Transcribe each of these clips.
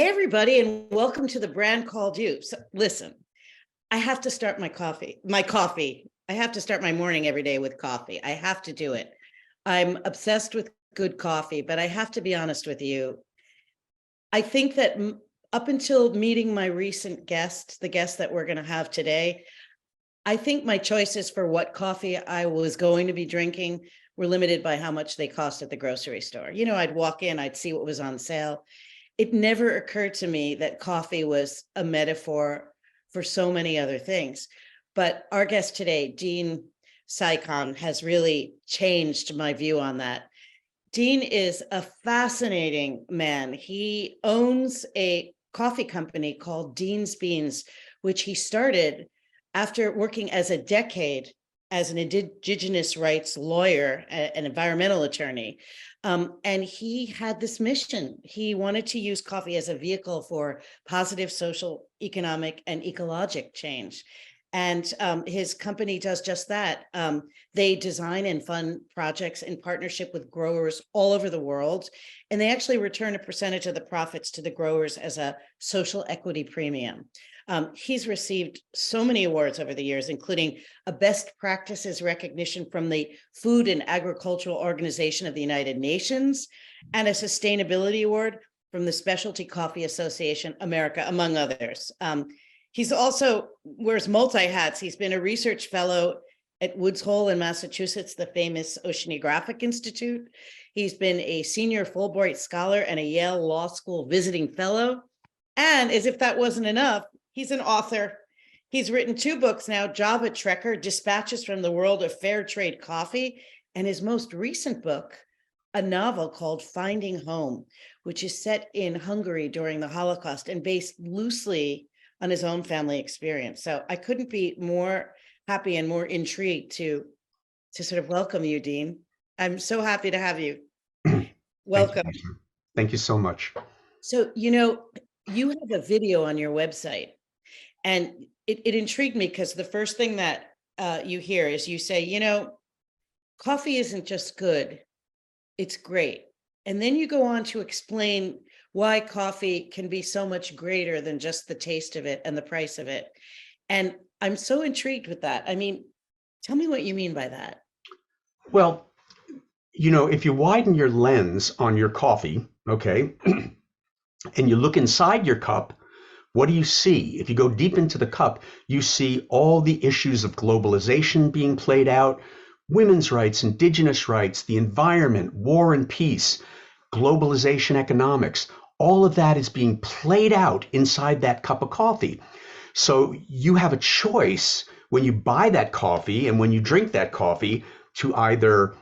Hey, everybody, and welcome to the brand called you. So, listen, I have to start my coffee. I have to start my morning every day with coffee. I have to do it. I'm obsessed with good coffee, but I have to be honest with you. I think that up until meeting my recent guest, the guest that we're going to have today, I think my choices for what coffee I was going to be drinking were limited by how much they cost at the grocery store. You know, I'd walk in, I'd see what was on sale. It never occurred to me that coffee was a metaphor for so many other things. But our guest today, Dean Cycon, has really changed my view on that. Dean is a fascinating man. He owns a coffee company called Dean's Beans, which he started after working as a decade as an indigenous rights lawyer, an environmental attorney. And he had this mission. He wanted to use coffee as a vehicle for positive social, economic, and ecologic change. And his company does just that. They design and fund projects in partnership with growers all over the world. And they actually return a percentage of the profits to the growers as a social equity premium. He's received so many awards over the years, including a best practices recognition from the Food and Agricultural Organization of the United Nations and a sustainability award from the Specialty Coffee Association America, among others. He's also wears multi-hats. He's been a research fellow at Woods Hole in Massachusetts, the famous Oceanographic Institute. He's been a senior Fulbright scholar and a Yale Law School visiting fellow. And as if that wasn't enough, he's an author. He's written 2 books now, Java Trekker, Dispatches from the World of Fair Trade Coffee, and his most recent book, a novel called Finding Home, which is set in Hungary during the Holocaust and based loosely on his own family experience. So I couldn't be more happy and more intrigued to sort of welcome you, Dean. I'm so happy to have you. Welcome. Thank you so much. So, you have a video on your website, and it intrigued me because the first thing that you hear is you say, coffee isn't just good, it's great. And then you go on to explain why coffee can be so much greater than just the taste of it and the price of it. And I'm so intrigued with that. I mean, tell me what you mean by that. Well, if you widen your lens on your coffee, okay, and you look inside your cup, what do you see? If you go deep into the cup, you see all the issues of globalization being played out, women's rights, indigenous rights, the environment, war and peace, globalization economics. All of that is being played out inside that cup of coffee. So you have a choice when you buy that coffee and when you drink that coffee to either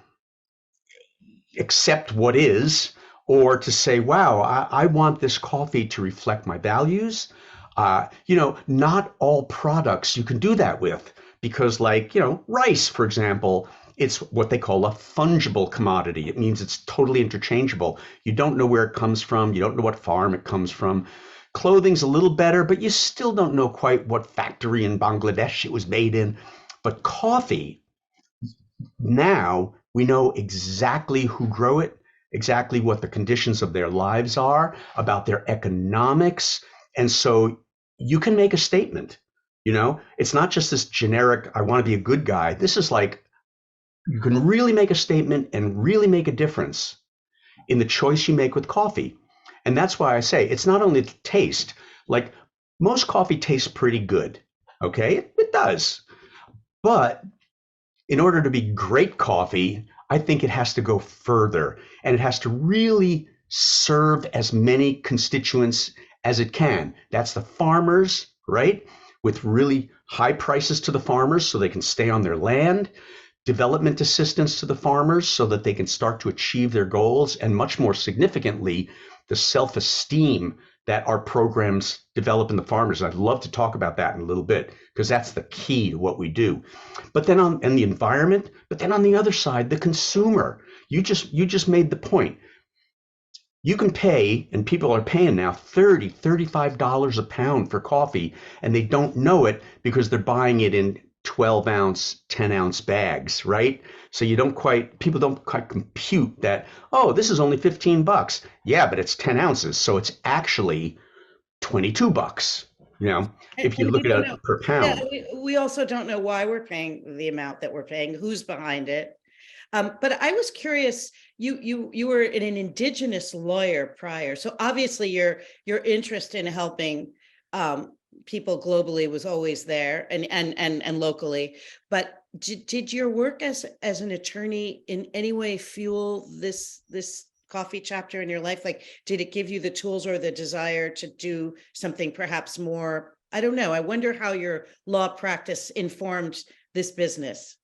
accept what is or to say, wow, I want this coffee to reflect my values. Not all products you can do that with because rice, for example, it's what they call a fungible commodity. It means it's totally interchangeable. You don't know where it comes from. You don't know what farm it comes from. Clothing's a little better, but you still don't know quite what factory in Bangladesh it was made in. But coffee, now we know exactly who grew it, exactly what the conditions of their lives are, about their economics. And so you can make a statement. It's not just this generic, I want to be a good guy. This is like, you can really make a statement and really make a difference in the choice you make with coffee. And that's why I say it's not only the taste, like most coffee tastes pretty good. Okay, it does. But in order to be great coffee, I think it has to go further and it has to really serve as many constituents as it can. That's the farmers, right? With really high prices to the farmers so they can stay on their land. Development assistance to the farmers so that they can start to achieve their goals, and much more significantly, the self-esteem that our programs develop in the farmers. I'd love to talk about that in a little bit because that's the key to what we do. But then and the environment, but then on the other side, the consumer. You just made the point. You can pay, and people are paying now $30, $35 a pound for coffee, and they don't know it because they're buying it in 12-ounce, 10-ounce bags, right? So people don't quite compute that, oh, this is only $15. Yeah, but it's 10 ounces. So it's actually $22, you know, if you And look we at don't it know. per Yeah, pound. we also don't know why we're paying the amount that we're paying, who's behind it. But I was curious, you were an indigenous lawyer prior, so obviously your interest in helping um, people globally was always there, and locally. But did your work as an attorney in any way fuel this coffee chapter in your life? Like, did it give you the tools or the desire to do something perhaps more? I don't know. I wonder how your law practice informed this business.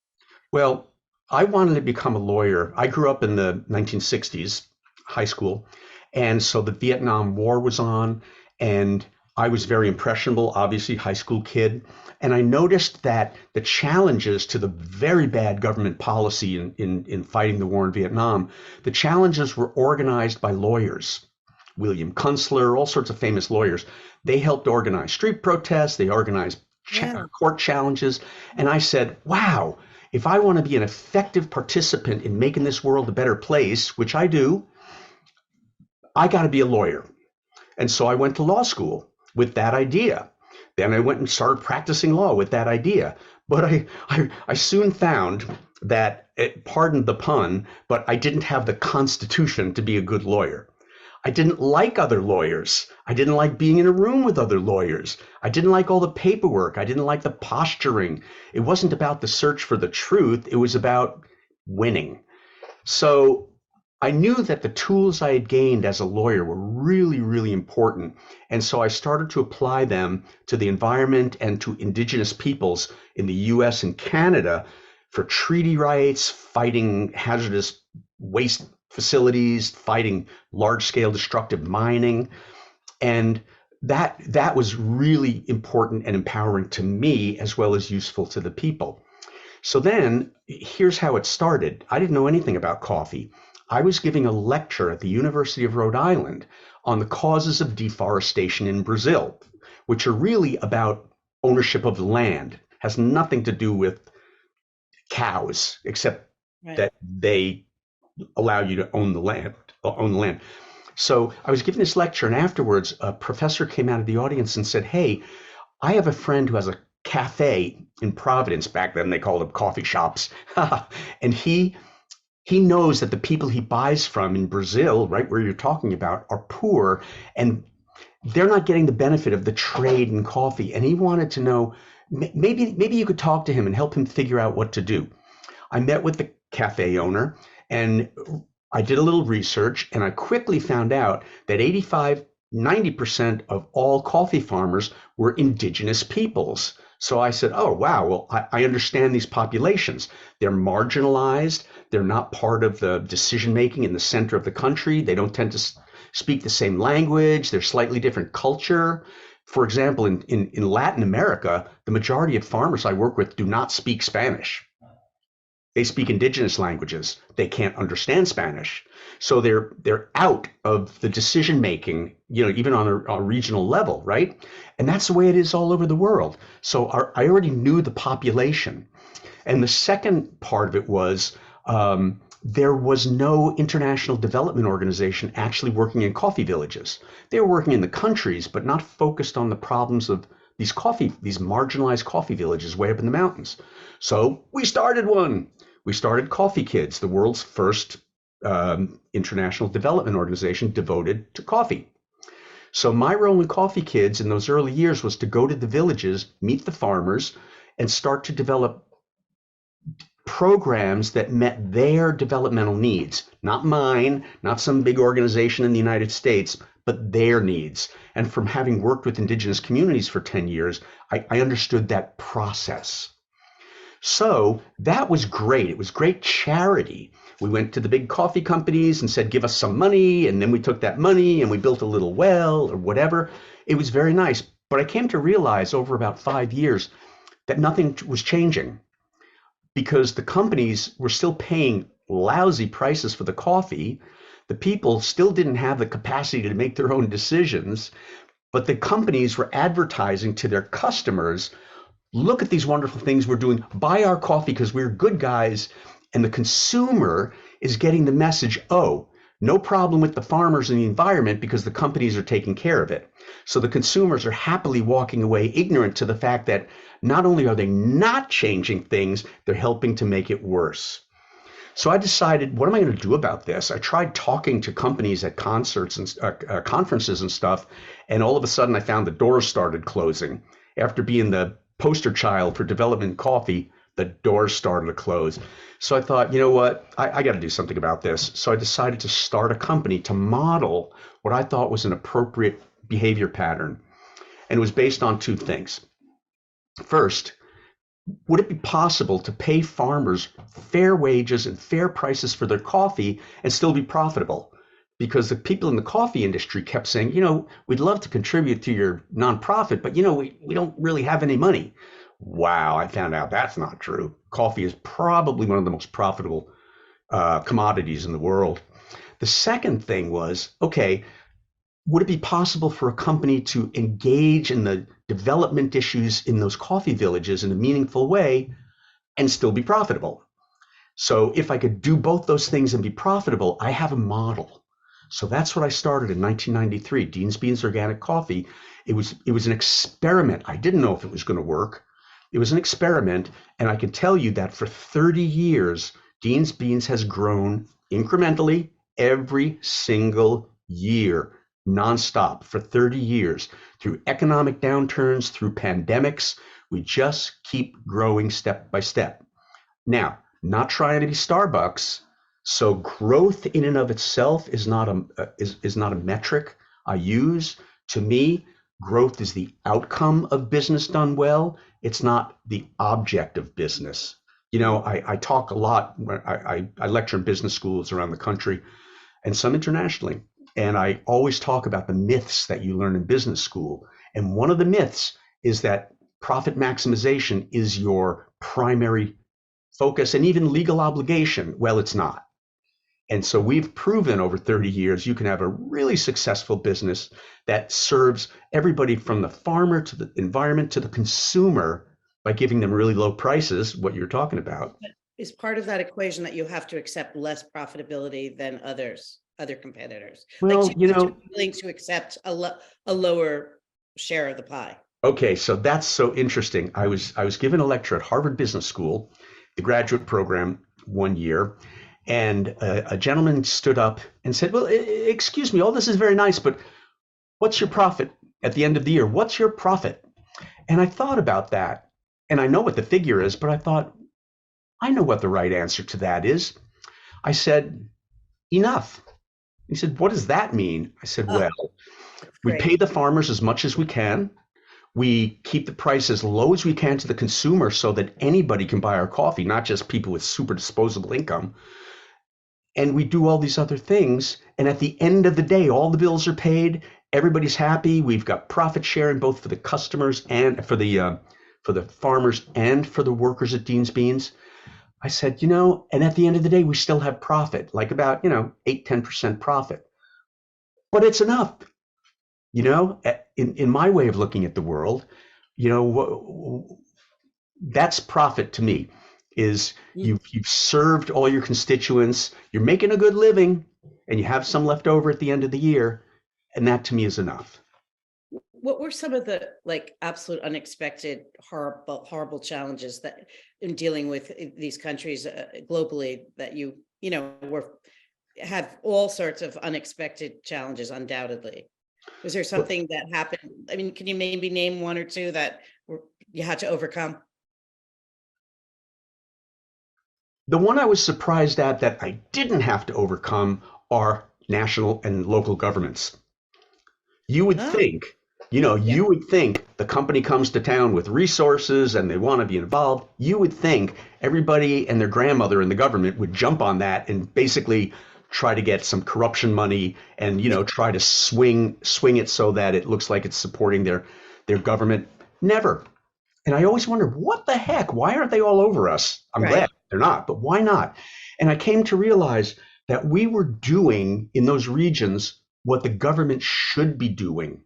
Well, I wanted to become a lawyer. I grew up in the 1960s, high school. And so the Vietnam War was on, and I was very impressionable, obviously, high school kid. And I noticed that the challenges to the very bad government policy in fighting the war in Vietnam, the challenges were organized by lawyers. William Kunstler, all sorts of famous lawyers. They helped organize street protests, they organized Yeah. court challenges. And I said, wow, if I want to be an effective participant in making this world a better place, which I do, I got to be a lawyer. And so I went to law school with that idea. Then I went and started practicing law with that idea. But I soon found that, pardon the pun, but I didn't have the constitution to be a good lawyer. I didn't like other lawyers. I didn't like being in a room with other lawyers. I didn't like all the paperwork. I didn't like the posturing. It wasn't about the search for the truth. It was about winning. So I knew that the tools I had gained as a lawyer were really, really important. And so I started to apply them to the environment and to Indigenous peoples in the US and Canada for treaty rights, fighting hazardous waste facilities, fighting large scale destructive mining. And that was really important and empowering to me as well as useful to the people. So then here's how it started. I didn't know anything about coffee. I was giving a lecture at the University of Rhode Island on the causes of deforestation in Brazil, which are really about ownership of land. Has nothing to do with cows, except Right. that they allow you to own the land. So I was giving this lecture, and afterwards, a professor came out of the audience and said, "Hey, I have a friend who has a cafe in Providence." Back then, they called them coffee shops, and he knows that the people he buys from in Brazil, right where you're talking about, are poor, and they're not getting the benefit of the trade in coffee. And he wanted to know, maybe you could talk to him and help him figure out what to do. I met with the cafe owner, and I did a little research, and I quickly found out that 85, 90% of all coffee farmers were indigenous peoples. So I said, oh, wow, well, I understand these populations. They're marginalized. They're not part of the decision making in the center of the country. They don't tend to speak the same language. They're slightly different culture. For example, in Latin America, the majority of farmers I work with do not speak Spanish. They speak indigenous languages. They can't understand Spanish. So they're out of the decision making, even on a regional level, right? And that's the way it is all over the world. So I already knew the population. And the second part of it was there was no international development organization actually working in coffee villages. They were working in the countries, but not focused on the problems of these marginalized coffee villages way up in the mountains. So we started one. We started Coffee Kids, the world's first international development organization devoted to coffee. So my role in Coffee Kids in those early years was to go to the villages, meet the farmers, and start to develop programs that met their developmental needs, not mine, not some big organization in the United States, but their needs. And from having worked with indigenous communities for 10 years, I understood that process. So that was great. It was great charity. We went to the big coffee companies and said, give us some money. And then we took that money and we built a little well or whatever. It was very nice. But I came to realize over about 5 years that nothing was changing, because the companies were still paying lousy prices for the coffee. The people still didn't have the capacity to make their own decisions, but the companies were advertising to their customers, look at these wonderful things we're doing, buy our coffee because we're good guys. And the consumer is getting the message, oh, No problem with the farmers and the environment because the companies are taking care of it. So the consumers are happily walking away ignorant to the fact that not only are they not changing things, they're helping to make it worse. So I decided, what am I going to do about this? I tried talking to companies at concerts and conferences and stuff, and all of a sudden I found the doors started closing. After being the poster child for development coffee, the doors started to close. So I thought, you know what? I got to do something about this. So I decided to start a company to model what I thought was an appropriate behavior pattern. And it was based on two things. First, would it be possible to pay farmers fair wages and fair prices for their coffee and still be profitable? Because the people in the coffee industry kept saying, we'd love to contribute to your nonprofit, but we don't really have any money. Wow, I found out that's not true. Coffee is probably one of the most profitable commodities in the world. The second thing was, okay, would it be possible for a company to engage in the development issues in those coffee villages in a meaningful way and still be profitable? So if I could do both those things and be profitable, I have a model. So that's what I started in 1993, Dean's Beans Organic Coffee. It was an experiment. I didn't know if it was going to work. It was an experiment, and I can tell you that for 30 years, Dean's Beans has grown incrementally every single year, nonstop for 30 years, through economic downturns, through pandemics. We just keep growing step by step. Now, not trying to be Starbucks, so growth in and of itself is not a metric I use. To me, growth is the outcome of business done well. It's not the object of business. I talk a lot. I lecture in business schools around the country and some internationally. And I always talk about the myths that you learn in business school. And one of the myths is that profit maximization is your primary focus and even legal obligation. Well, it's not. And so we've proven over 30 years, you can have a really successful business that serves everybody from the farmer to the environment to the consumer by giving them really low prices, what you're talking about. Is part of that equation that you have to accept less profitability than other competitors? Well, Like, you have to be willing to accept a lower share of the pie. Okay, so that's so interesting. I was given a lecture at Harvard Business School, the graduate program, one year, and a gentleman stood up and said, well, excuse me, all this is very nice, but what's your profit at the end of the year? What's your profit? And I thought about that, and I know what the figure is, but I thought, I know what the right answer to that is. I said, enough. He said, what does that mean? I said, well, we pay the farmers as much as we can. We keep the price as low as we can to the consumer so that anybody can buy our coffee, not just people with super disposable income. And we do all these other things. And at the end of the day, all the bills are paid. Everybody's happy. We've got profit sharing both for the customers and for the farmers and for the workers at Dean's Beans. I said, and at the end of the day, we still have profit, like about, 8-10% profit. But it's enough. In my way of looking at the world, that's profit to me. Is you've served all your constituents, you're making a good living, and you have some left over at the end of the year, and that to me is enough. What were some of the absolute unexpected, horrible challenges that in dealing with these countries globally that you had all sorts of unexpected challenges, undoubtedly? Was there something that happened? I mean, can you maybe name one or two that you had to overcome? The one I was surprised at that I didn't have to overcome are national and local governments. You would think, you would think the company comes to town with resources and they want to be involved. You would think everybody and their grandmother in the government would jump on that and basically try to get some corruption money and, try to swing it so that it looks like it's supporting their government. Never. And I always wondered, what the heck? Why aren't they all over us? I'm glad they're not, but why not? And I came to realize that we were doing in those regions what the government should be doing.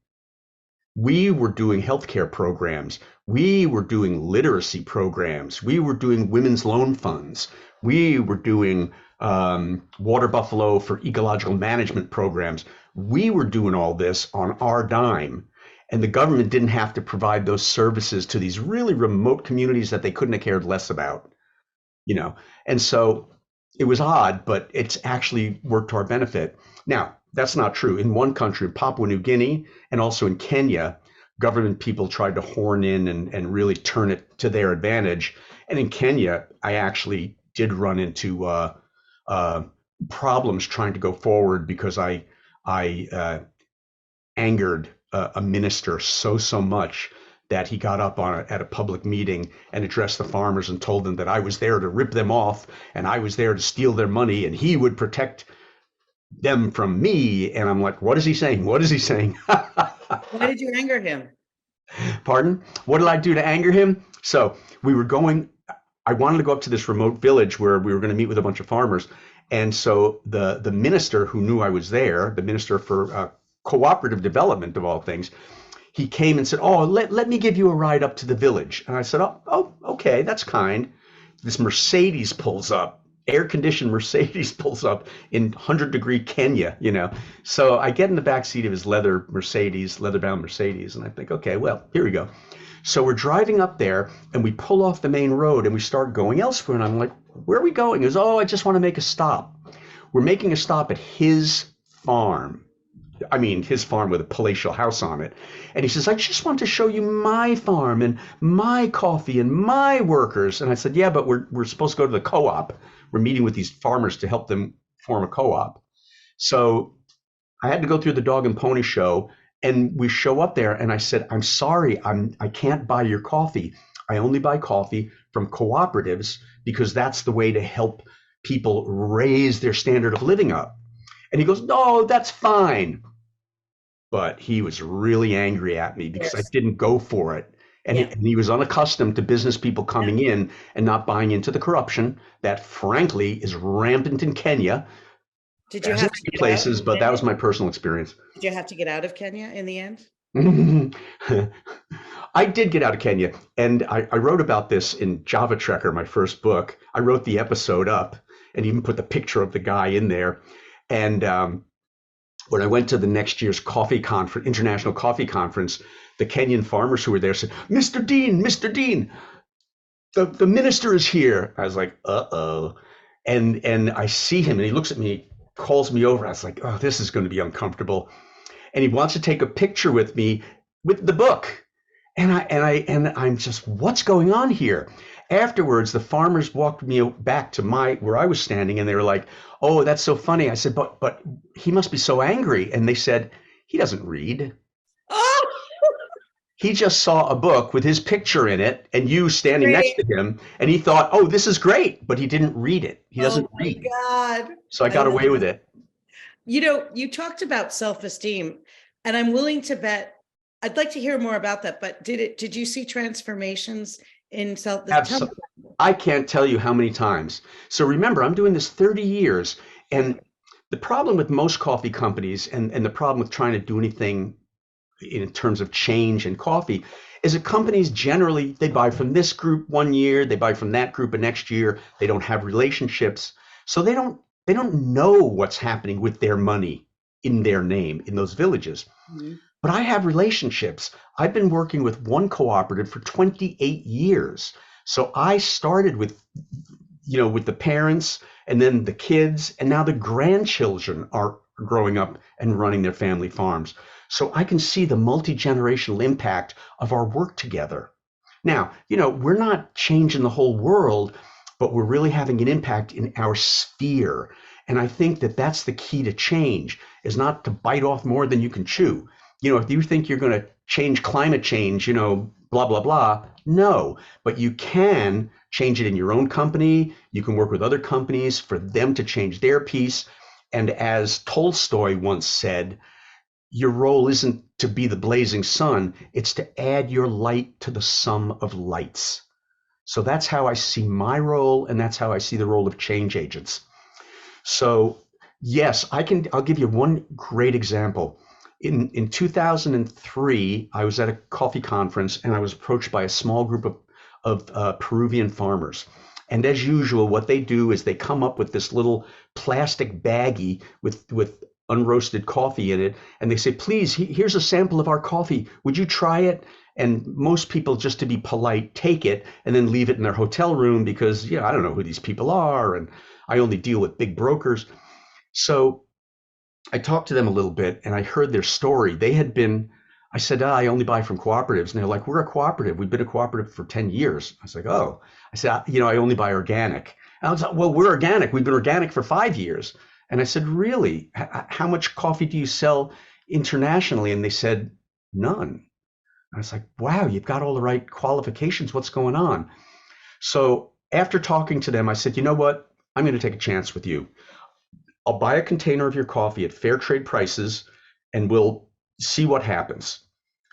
We were doing healthcare programs. We were doing literacy programs. We were doing women's loan funds. We were doing water buffalo for ecological management programs. We were doing all this on our dime. And the government didn't have to provide those services to these really remote communities that they couldn't have cared less about, you know. And so it was odd, but it's actually worked to our benefit. Now, that's not true. In one country, Papua New Guinea, and also in Kenya, government people tried to horn in and really turn it to their advantage. And in Kenya, I actually did run into uh, problems trying to go forward because I angered a minister so much that he got up at a public meeting and addressed the farmers and told them that I was there to rip them off and I was there to steal their money and he would protect them from me. And I'm like, what is he saying? What is he saying? Why did you anger him? Pardon? What did I do to anger him? So we were going, I wanted to go up to this remote village where we were going to meet with a bunch of farmers. And so the minister who knew I was there, the minister for cooperative development of all things, he came and said, oh, let me give you a ride up to the village. And I said, oh, okay, that's kind. This Mercedes pulls up, air-conditioned Mercedes pulls up in 100-degree Kenya, you know. So I get in the back seat of his leather-bound Mercedes, and I think, okay, well, here we go. So we're driving up there, and we pull off the main road, and we start going elsewhere. And I'm like, where are we going? He goes, oh, I just want to make a stop. We're making a stop at his farm. I mean, his farm with a palatial house on it. And he says, I just want to show you my farm and my coffee and my workers. And I said, yeah, but we're supposed to go to the co-op. We're meeting with these farmers to help them form a co-op. So I had to go through the dog and pony show, and we show up there, and I said, I'm sorry, I can't buy your coffee. I only buy coffee from cooperatives because that's the way to help people raise their standard of living up. And he goes, no, that's fine. But he was really angry at me because I didn't go for it. And, Yeah. he was unaccustomed to business people coming in and not buying into the corruption that, frankly, is rampant in Kenya. Did you As have in to many get out places, of but that was Kenya? my personal experience. Did you have to get out of Kenya in the end? I did get out of Kenya, and I wrote about this in Java Trekker, my first book. I wrote the episode up and even put the picture of the guy in there. And when I went to the next year's coffee conference, international coffee conference, the Kenyan farmers who were there said, Mr. Dean, the minister is here. I was like, uh-oh. And I see him and he looks at me, calls me over. I was like, oh, this is going to be uncomfortable. And he wants to take a picture with me with the book. And I'm just, what's going on here? Afterwards, the farmers walked me back to where I was standing, and they were like, "Oh, that's so funny." I said, "But he must be so angry." And they said, "He doesn't read. Oh, He just saw a book with his picture in it, and you standing next great. to him, and he thought, oh, this is great,' but he didn't read it. He Oh doesn't my read." God. So I I got love away with it. it. You talked about self-esteem, and I'm willing to bet, I'd like to hear more about that, but did you see transformations in tell me. Absolutely. I can't tell you how many times. So remember, I'm doing this 30 years. Yeah. And the problem with most coffee companies and the problem with trying to do anything in terms of change in coffee is that companies generally, they buy from this group one year, they buy from that group the next year. They don't have relationships. So they don't know what's happening with their money in their name in those villages. Mhm. But I have relationships. I've been working with one cooperative for 28 years. So I started with the parents and then the kids, and now the grandchildren are growing up and running their family farms. So I can see the multi-generational impact of our work together. Now, we're not changing the whole world, but we're really having an impact in our sphere. And I think that that's the key to change, is not to bite off more than you can chew. If you think you're going to change climate change, blah, blah, blah, no, but you can change it in your own company. You can work with other companies for them to change their piece. And as Tolstoy once said, your role isn't to be the blazing sun, it's to add your light to the sum of lights. So that's how I see my role, and that's how I see the role of change agents. So yes, I'll give you one great example. In 2003, I was at a coffee conference and I was approached by a small group of Peruvian farmers. And as usual, what they do is they come up with this little plastic baggie with unroasted coffee in it, and they say, "Please, here's a sample of our coffee. Would you try it?" And most people, just to be polite, take it and then leave it in their hotel room because, I don't know who these people are, and I only deal with big brokers. So I talked to them a little bit and I heard their story. I said, I only buy from cooperatives. And they're like, we're a cooperative. We've been a cooperative for 10 years. I was like, oh. I said, I only buy organic. And I was like, well, we're organic. We've been organic for 5 years. And I said, really? How much coffee do you sell internationally? And they said, none. I was like, wow, you've got all the right qualifications. What's going on? So after talking to them, I said, you know what? I'm going to take a chance with you. I'll buy a container of your coffee at fair trade prices and we'll see what happens.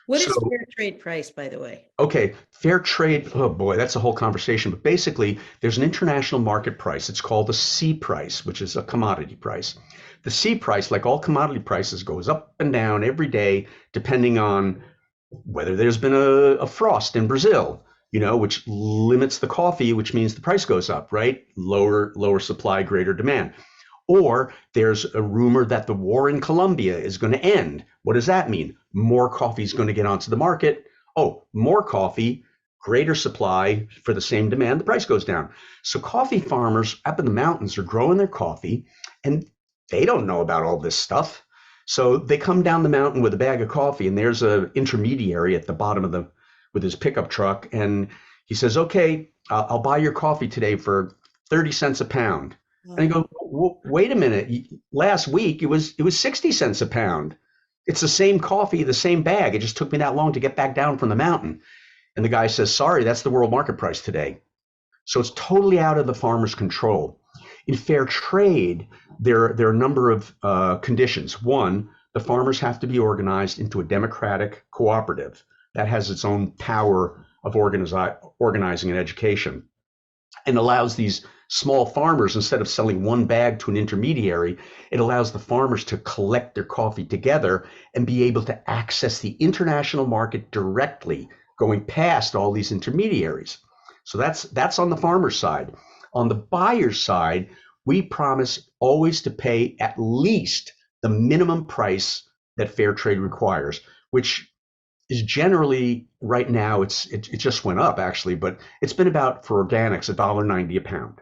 What So, is fair trade price, by the way? okay, fair trade, oh boy, that's a whole conversation. But basically, there's an international market price. It's called the C price, which is a commodity price. The C price, like all commodity prices, goes up and down every day, depending on whether there's been a frost in Brazil, which limits the coffee, which means the price goes up, right? Lower supply, greater demand. Or there's a rumor that the war in Colombia is going to end. What does that mean? More coffee is going to get onto the market. Oh, more coffee, greater supply for the same demand, the price goes down. So coffee farmers up in the mountains are growing their coffee and they don't know about all this stuff. So they come down the mountain with a bag of coffee and there's an intermediary at the bottom with his pickup truck. And he says, okay, I'll buy your coffee today for 30 cents a pound. And I go, well, wait a minute. Last week it was 60 cents a pound. It's the same coffee, the same bag. It just took me that long to get back down from the mountain. And the guy says, sorry, that's the world market price today. So it's totally out of the farmer's control. In fair trade, there are a number of conditions. One, the farmers have to be organized into a democratic cooperative that has its own power of organizing and education, and allows these small farmers, instead of selling one bag to an intermediary, it allows the farmers to collect their coffee together and be able to access the international market directly, going past all these intermediaries. So that's on the farmer's side. On the buyer's side, we promise always to pay at least the minimum price that fair trade requires, which is generally, right now, it just went up actually, but it's been about, for organics, $1.90 a pound.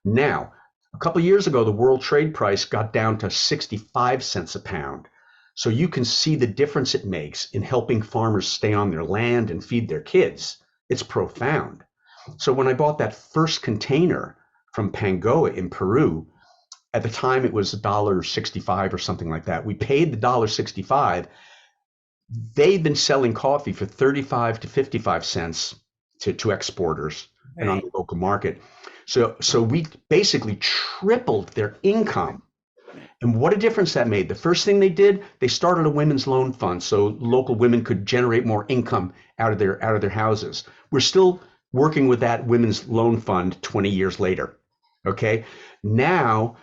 Now, a couple of years ago, the world trade price got down to 65 cents a pound. So you can see the difference it makes in helping farmers stay on their land and feed their kids. It's profound. So when I bought that first container from Pangoa in Peru, at the time it was $1.65 or something like that. We paid the $1.65. They've been selling coffee for 35 to 55 cents to exporters and on the local market. So we basically tripled their income. And what a difference that made. The first thing they did, they started a women's loan fund so local women could generate more income out of their houses. We're still working with that women's loan fund 20 years later. Okay. Now,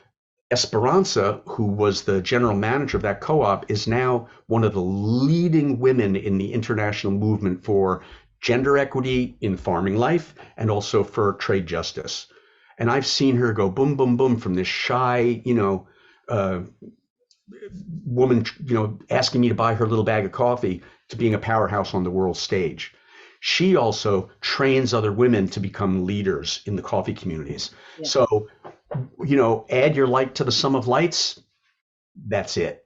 Esperanza, who was the general manager of that co-op, is now one of the leading women in the international movement for gender equity in farming life and also for trade justice. And I've seen her go boom, boom, boom from this shy, woman, asking me to buy her little bag of coffee to being a powerhouse on the world stage. She also trains other women to become leaders in the coffee communities. Yeah. So, add your light to the sum of lights. That's it.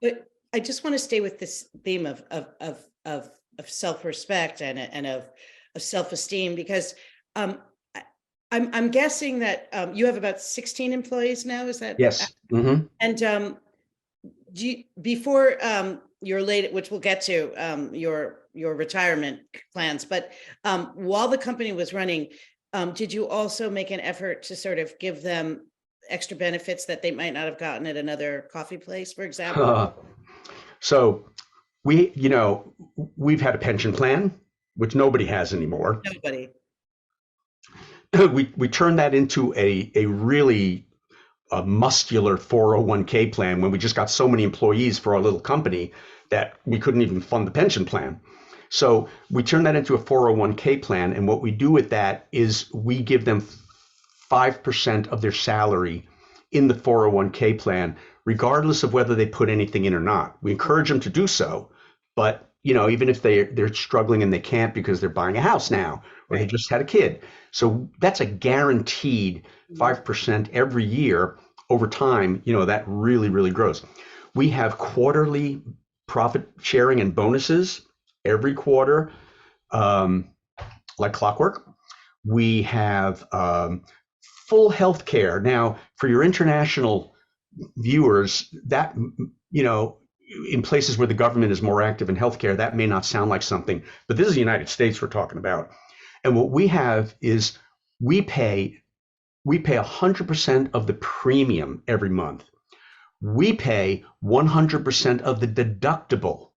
But I just want to stay with this theme of self-respect and of self-esteem, because I'm guessing that you have about 16 employees now. Is that? Yes. Mm-hmm. And before your late, which we'll get to, your retirement plans, but while the company was running, did you also make an effort to sort of give them extra benefits that they might not have gotten at another coffee place, for example? So we've had a pension plan, which nobody has anymore. Nobody. We turned that into a really muscular 401k plan when we just got so many employees for our little company that we couldn't even fund the pension plan. So we turned that into a 401k plan. And what we do with that is we give them 5% of their salary in the 401k plan, regardless of whether they put anything in or not. We encourage them to do so, but even if they're struggling and they can't because they're buying a house now or they Right. just had a kid. So that's a guaranteed 5% every year over time, that really, really grows. We have quarterly profit sharing and bonuses every quarter, like clockwork. We have full health care. Now, for your international viewers, that, in places where the government is more active in healthcare, that may not sound like something, but this is the United States we're talking about. And what we have is we pay 100% of the premium every month. We pay 100% of the deductible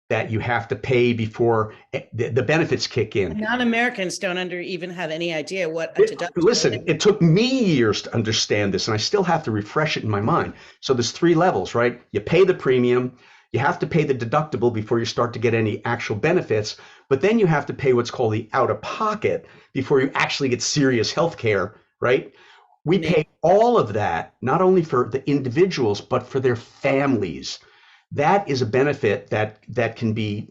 that you have to pay before the benefits kick in. Non-Americans don't even have any idea what a deductible Listen, is. it took me years to understand this, and I still have to refresh it in my mind. So there's 3 levels, right? You pay the premium, you have to pay the deductible before you start to get any actual benefits, but then you have to pay what's called the out-of-pocket before you actually get serious health care, right? We pay all of that, not only for the individuals, but for their families. That is a benefit that can be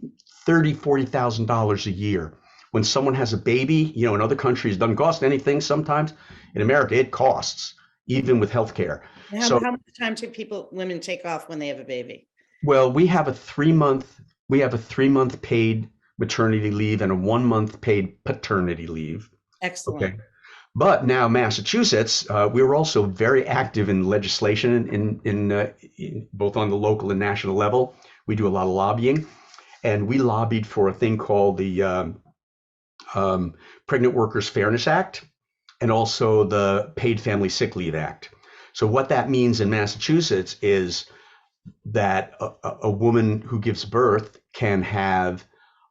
$30,000-$40,000 a year. When someone has a baby, in other countries, it doesn't cost anything sometimes. In America, it costs, even with healthcare. How much time do women take off when they have a baby? Well, we have a 3-month paid maternity leave and a 1-month paid paternity leave. Excellent. Okay. But now Massachusetts, we were also very active in legislation in both on the local and national level. We do a lot of lobbying, and we lobbied for a thing called the Pregnant Workers Fairness Act and also the Paid Family Sick Leave Act. So what that means in Massachusetts is that a woman who gives birth can have,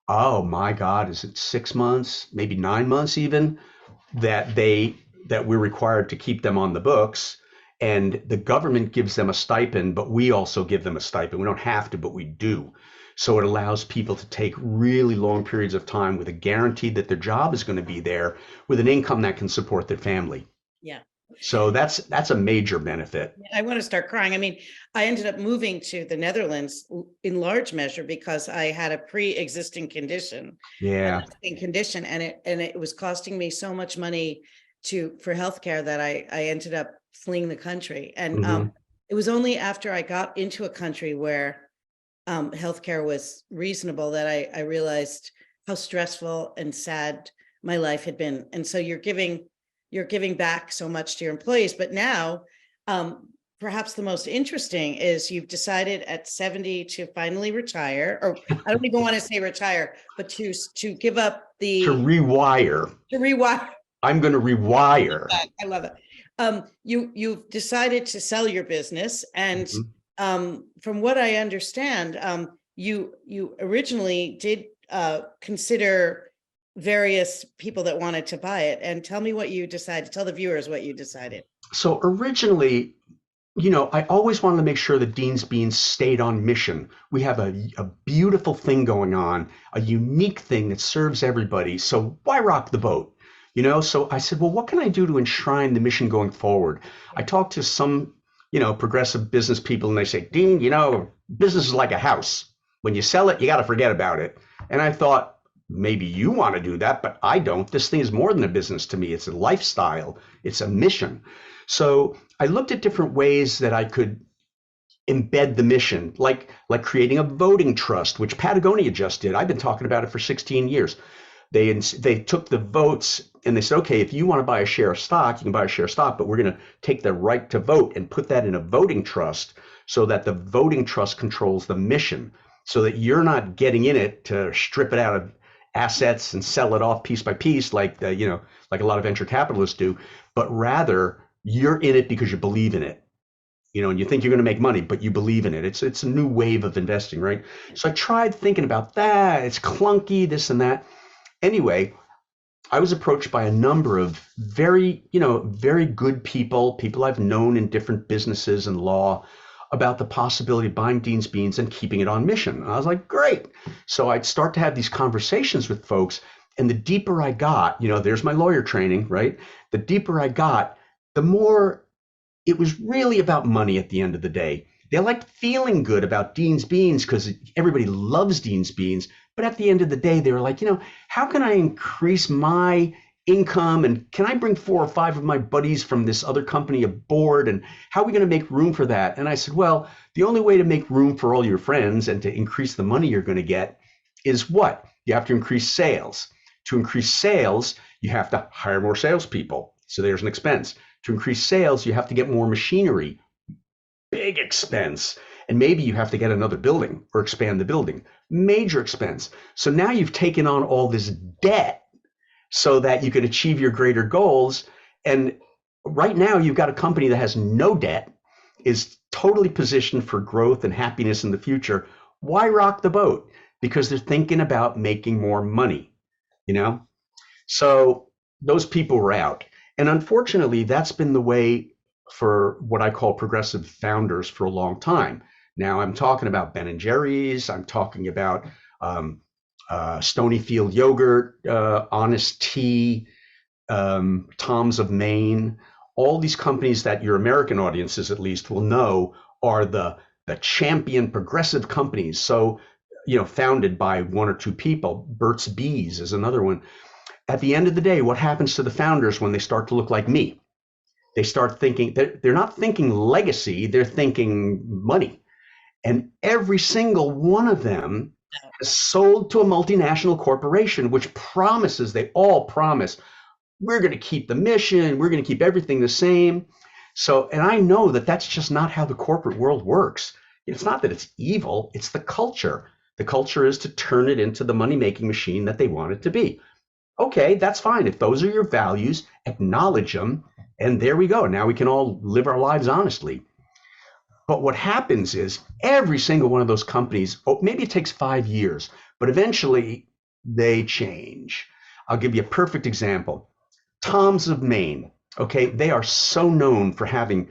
oh my God, is it 6 months, maybe 9 months even, that we're required to keep them on the books, and the government gives them a stipend, but we also give them a stipend. We don't have to, but we do. So it allows people to take really long periods of time with a guarantee that their job is going to be there with an income that can support their family. Yeah. So that's a major benefit. I want to start crying. I mean, I ended up moving to the Netherlands in large measure because I had a pre-existing condition. Yeah. And it was costing me so much money for healthcare that I ended up fleeing the country. And it was only after I got into a country where healthcare was reasonable that I realized how stressful and sad my life had been. And so you're giving back so much to your employees, but now perhaps the most interesting is you've decided at 70 to finally retire, or I don't even want to say retire, but to give up to rewire. I'm going to rewire. I love it. You've decided to sell your business, and from what I understand, you originally did consider various people that wanted to buy it. And tell me what you decided. Tell the viewers what you decided. So originally, I always wanted to make sure that Dean's Beans stayed on mission. We have a beautiful thing going on, a unique thing that serves everybody. So why rock the boat? So I said, well, what can I do to enshrine the mission going forward? I talked to some, progressive business people, and they say, Dean, business is like a house. When you sell it, you got to forget about it. And I thought, maybe you want to do that, but I don't. This thing is more than a business to me. It's a lifestyle. It's a mission. So I looked at different ways that I could embed the mission, like creating a voting trust, which Patagonia just did. I've been talking about it for 16 years. They took the votes and they said, okay, if you want to buy a share of stock, you can buy a share of stock, but we're going to take the right to vote and put that in a voting trust so that the voting trust controls the mission, so that you're not getting in it to strip it out of assets and sell it off piece by piece like a lot of venture capitalists do, but rather you're in it because you believe in it, and you think you're going to make money, but you believe in it. It's a new wave of investing, right? So I tried thinking about that. It's clunky, this and that. Anyway, I was approached by a number of very good people I've known in different businesses and law, about the possibility of buying Dean's Beans and keeping it on mission. And I was like, great. So I'd start to have these conversations with folks. And the deeper I got, there's my lawyer training, right? The deeper I got, the more it was really about money at the end of the day. They liked feeling good about Dean's Beans because everybody loves Dean's Beans. But at the end of the day, they were like, how can I increase my income? And can I bring 4 or 5 of my buddies from this other company aboard? And how are we going to make room for that? And I said, well, the only way to make room for all your friends and to increase the money you're going to get is what? You have to increase sales. To increase sales, you have to hire more salespeople. So there's an expense. To increase sales, you have to get more machinery, big expense. And maybe you have to get another building or expand the building, major expense. So now you've taken on all this debt so that you can achieve your greater goals. And right now you've got a company that has no debt, is totally positioned for growth and happiness in the future. Why rock the boat? Because they're thinking about making more money, you know? So those people were out. And unfortunately, that's been the way for what I call progressive founders for a long time. Now I'm talking about Ben and Jerry's. I'm talking about Stonyfield yogurt, Honest Tea, Tom's of Maine. All these companies that your American audiences at least will know are the champion progressive companies. So, founded by 1 or 2 people. Burt's Bees is another one. At the end of the day, what happens to the founders when they start to look like me? They start thinking, they're not thinking legacy, they're thinking money. And every single one of them has sold to a multinational corporation, which promises, they all promise, we're going to keep the mission, we're going to keep everything the same. So, and I know that that's just not how the corporate world works. It's not that it's evil, it's the culture. The culture is to turn it into the money-making machine that they want it to be. Okay, that's fine. If those are your values, acknowledge them, and there we go. Now we can all live our lives honestly. But what happens is every single one of those companies, maybe it takes 5 years, but eventually they change. I'll give you a perfect example. Tom's of Maine, okay, they are so known for having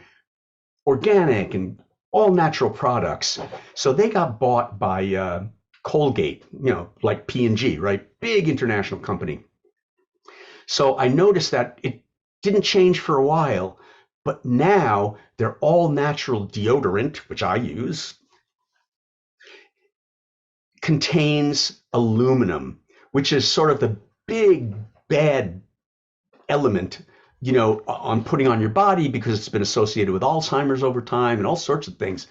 organic and all natural products. So they got bought by Colgate, like P&G, right? Big international company. So I noticed that it didn't change for a while, but now they're all natural deodorant, which I use, contains aluminum, which is sort of the big bad element, on putting on your body because it's been associated with Alzheimer's over time and all sorts of things.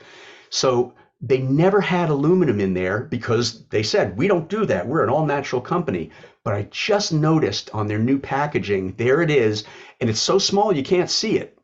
So they never had aluminum in there because they said, we don't do that. We're an all natural company. But I just noticed on their new packaging, there it is. And it's so small, you can't see it.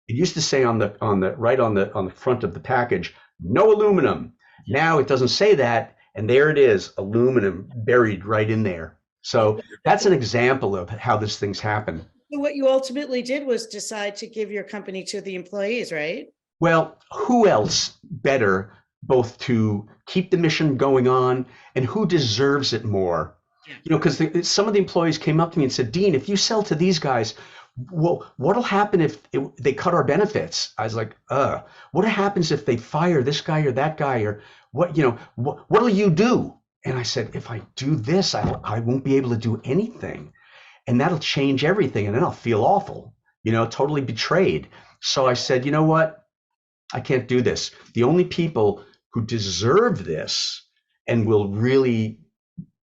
It used to say on the front of the package, no aluminum. Now it doesn't say that. And there it is, aluminum buried right in there. So that's an example of how this thing's happened. So what you ultimately did was decide to give your company to the employees, right? Well, who else better both to keep the mission going on and who deserves it more? Because some of the employees came up to me and said, Dean, if you sell to these guys, well, what'll happen if they cut our benefits? I was like, what happens if they fire this guy or that guy, or what'll you do? And I said, if I do this, I won't be able to do anything. And that'll change everything. And then I'll feel awful, totally betrayed. So I said, you know what? I can't do this. The only people who deserve this and will really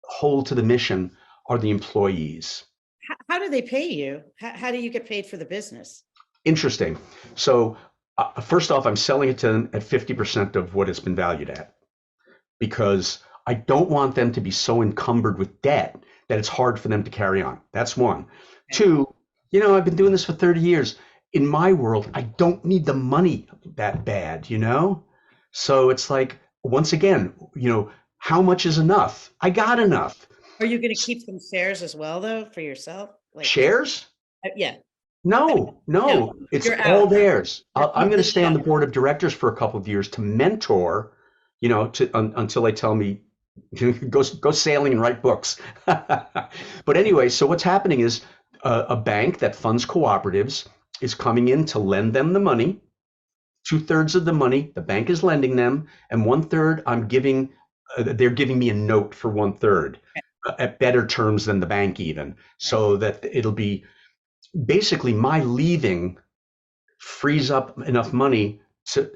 hold to the mission are the employees. How do they pay you? How do you get paid for the business? Interesting. So first off, I'm selling it to them at 50% of what it's been valued at, because I don't want them to be so encumbered with debt that it's hard for them to carry on. That's one. Okay. 2, I've been doing this for 30 years. In my world, I don't need the money that bad, So it's like, once again, how much is enough? I got enough. Are you going to keep some shares as well, though, for yourself? Shares? Yeah. No, it's all theirs. I'm going to stay on the board of directors for a couple of years to mentor, until they tell me, go sailing and write books. But anyway, so what's happening is a bank that funds cooperatives is coming in to lend them the money. 2/3 of the money the bank is lending them, and 1/3 I'm giving. They're giving me a note for 1/3 at better terms than the bank even, so that it'll be basically my leaving frees up enough money to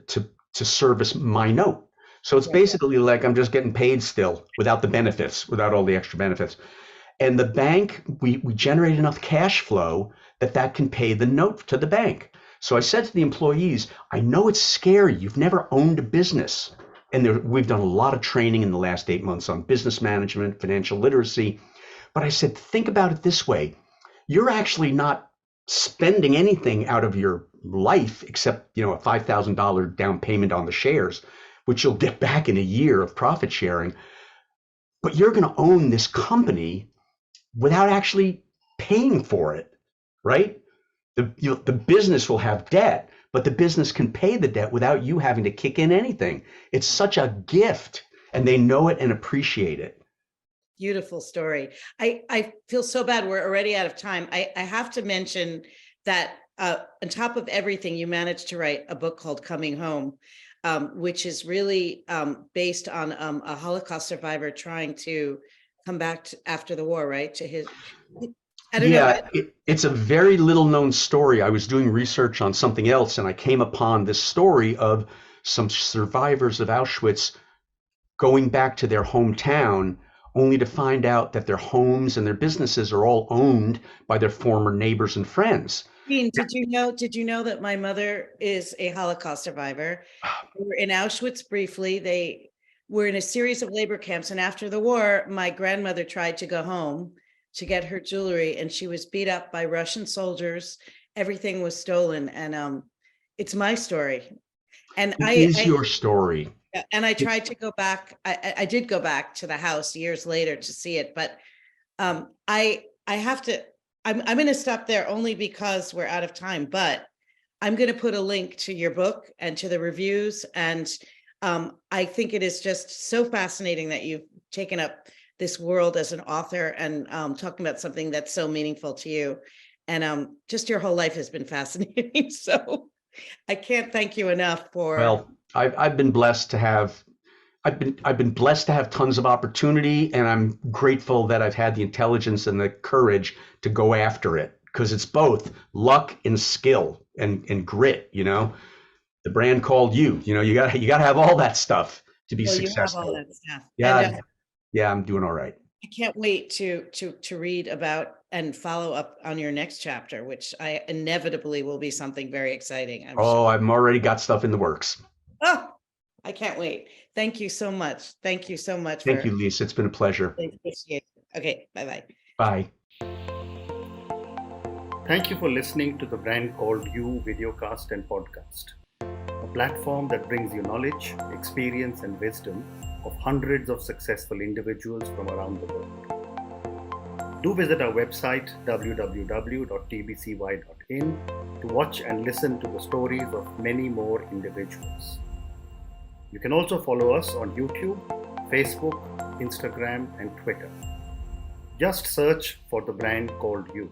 service my note. So it's Right. basically like I'm just getting paid still without the benefits, without all the extra benefits. And the bank, we generate enough cash flow that can pay the note to the bank. So I said to the employees, I know it's scary. You've never owned a business. And we've done a lot of training in the last 8 months on business management, financial literacy. But I said, think about it this way. You're actually not spending anything out of your life except, a $5,000 down payment on the shares, which you'll get back in a year of profit sharing. But you're going to own this company without actually paying for it, right? The business will have debt, but the business can pay the debt without you having to kick in anything. It's such a gift, and they know it and appreciate it. Beautiful story. I feel so bad. We're already out of time. I have to mention that on top of everything, you managed to write a book called Coming Home, which is really based on a Holocaust survivor trying to come back after the war, right? I don't know. It's a very little known story. I was doing research on something else, and I came upon this story of some survivors of Auschwitz going back to their hometown only to find out that their homes and their businesses are all owned by their former neighbors and friends. Dean, did you know that my mother is a Holocaust survivor? We were in Auschwitz briefly. They were in a series of labor camps. And after the war, my grandmother tried to go home to get her jewelry, and she was beat up by Russian soldiers. Everything was stolen. And it's my story. And It is your story. and I tried to go back. I did go back to the house years later to see it, but I have to. I'm going to stop there only because we're out of time. But I'm going to put a link to your book and to the reviews, and I think it is just so fascinating that you've taken up this world as an author and talking about something that's so meaningful to you, and just your whole life has been fascinating. So I can't thank you enough for. Well, I've been blessed to have I've been blessed to have tons of opportunity, and I'm grateful that I've had the intelligence and the courage to go after it, because it's both luck and skill and grit. The brand called you. You got to have all that stuff to be successful. You have all that stuff. Yeah, And, yeah, I'm doing all right. I can't wait to read about and follow up on your next chapter, which I inevitably will be something very exciting. I'm sure. I've already got stuff in the works. Oh, I can't wait. Thank you so much. Thank you so much. Thank you, Lisa. It's been a pleasure. Appreciate it. Okay, bye-bye. Bye. Thank you for listening to the Brand Called You videocast and podcast, a platform that brings you knowledge, experience, and wisdom of hundreds of successful individuals from around the world. Do visit our website www.tbcy.in to watch and listen to the stories of many more individuals. You can also follow us on YouTube, Facebook, Instagram, and Twitter. Just search for the Brand Called You.